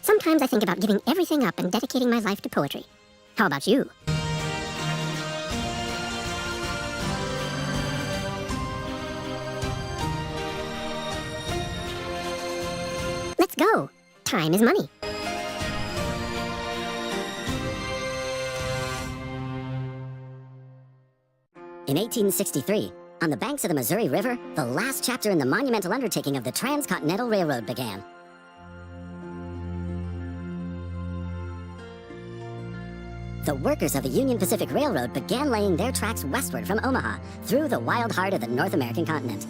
Sometimes I think about giving everything up and dedicating my life to poetry. How about you? Let's go. Time is money. In 1863, on the banks of the Missouri River, the last chapter in the monumental undertaking of the Transcontinental Railroad began. The workers of the Union Pacific Railroad began laying their tracks westward from Omaha, through the wild heart of the North American continent.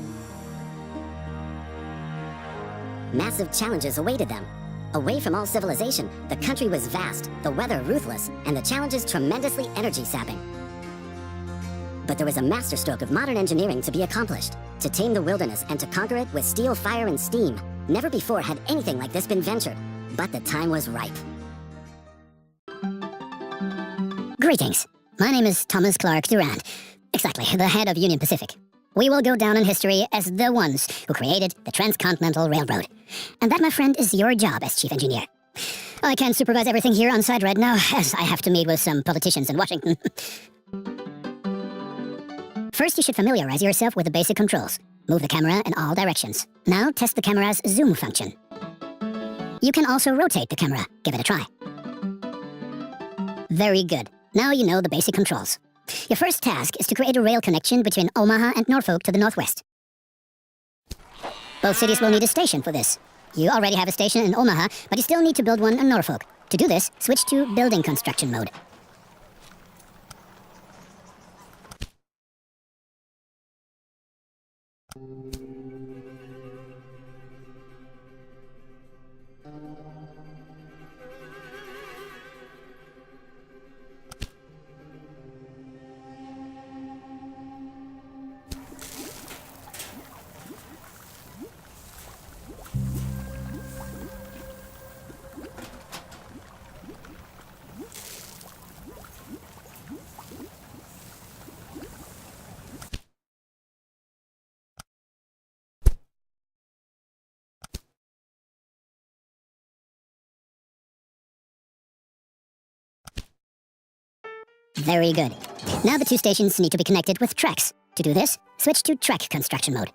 Massive challenges awaited them. Away from all civilization, the country was vast, the weather ruthless, and the challenges tremendously energy-sapping. But there was a masterstroke of modern engineering to be accomplished, to tame the wilderness and to conquer it with steel, fire, and steam. Never before had anything like this been ventured, but the time was ripe. Greetings. My name is Thomas Clark Durant. Exactly, the head of Union Pacific. We will go down in history as the ones who created the Transcontinental Railroad. And that, my friend, is your job as chief engineer. I can't supervise everything here on site right now, as I have to meet with some politicians in Washington. First, you should familiarize yourself with the basic controls. Move the camera in all directions. Now, test the camera's zoom function. You can also rotate the camera. Give it a try. Very good. Now you know the basic controls. Your first task is to create a rail connection between Omaha and Norfolk to the northwest. Both cities will need a station for this. You already have a station in Omaha, but you still need to build one in Norfolk. To do this, switch to building construction mode. Very good. Now the two stations need to be connected with tracks. To do this, switch to track construction mode.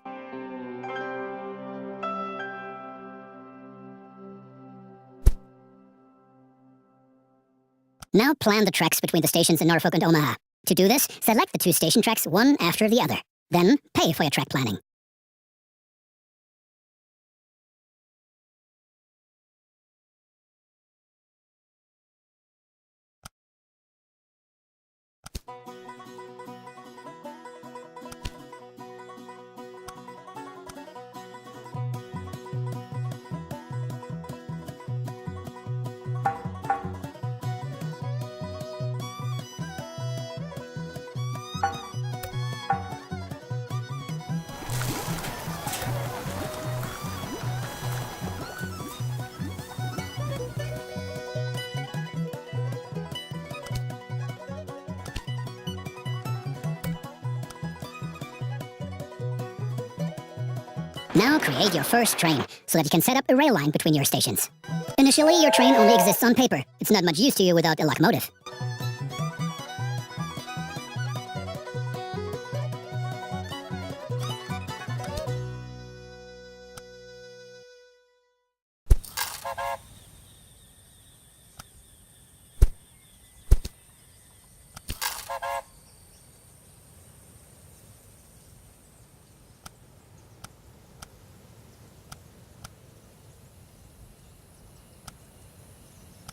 Now plan the tracks between the stations in Norfolk and Omaha. To do this, select the two station tracks one after the other. Then pay for your track planning. Now create your first train, so that you can set up a rail line between your stations. Initially, your train only exists on paper. It's not much use to you without a locomotive.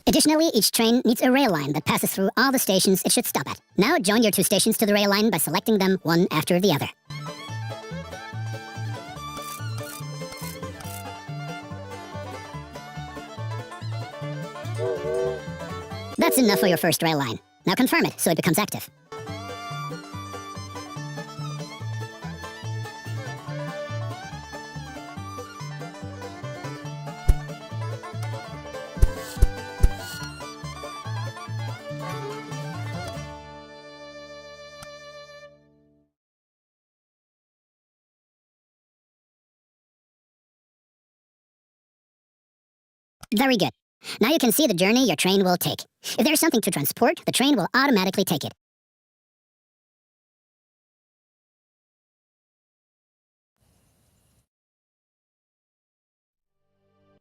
Additionally, each train needs a rail line that passes through all the stations it should stop at. Now join your two stations to the rail line by selecting them one after the other. That's enough for your first rail line. Now confirm it so it becomes active. Very good. Now you can see the journey your train will take. If there's something to transport, the train will automatically take it.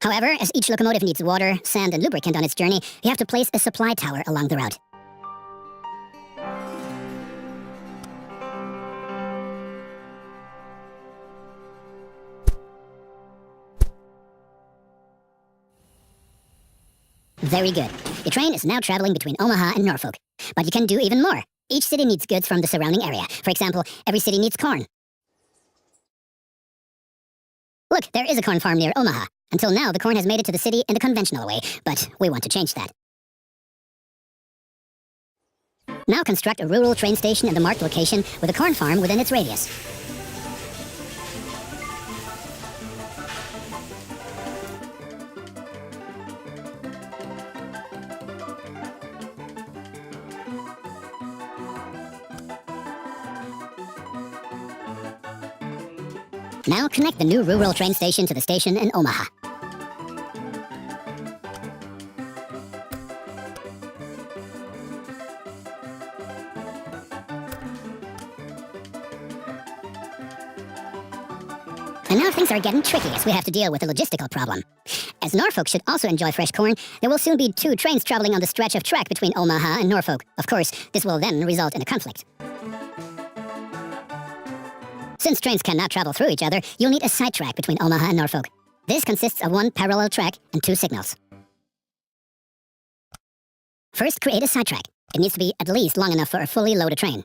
However, as each locomotive needs water, sand, and lubricant on its journey, you have to place a supply tower along the route. Very good. Your train is now traveling between Omaha and Norfolk. But you can do even more. Each city needs goods from the surrounding area. For example, every city needs corn. Look, there is a corn farm near Omaha. Until now, the corn has made it to the city in the conventional way, but we want to change that. Now construct a rural train station in the marked location with a corn farm within its radius. Now connect the new rural train station to the station in Omaha. And now things are getting tricky as we have to deal with a logistical problem. As Norfolk should also enjoy fresh corn, there will soon be 2 trains traveling on the stretch of track between Omaha and Norfolk. Of course, this will then result in a conflict. Since trains cannot travel through each other, you'll need a side track between Omaha and Norfolk. This consists of 1 parallel track and 2 signals. First, create a side track. It needs to be at least long enough for a fully loaded train.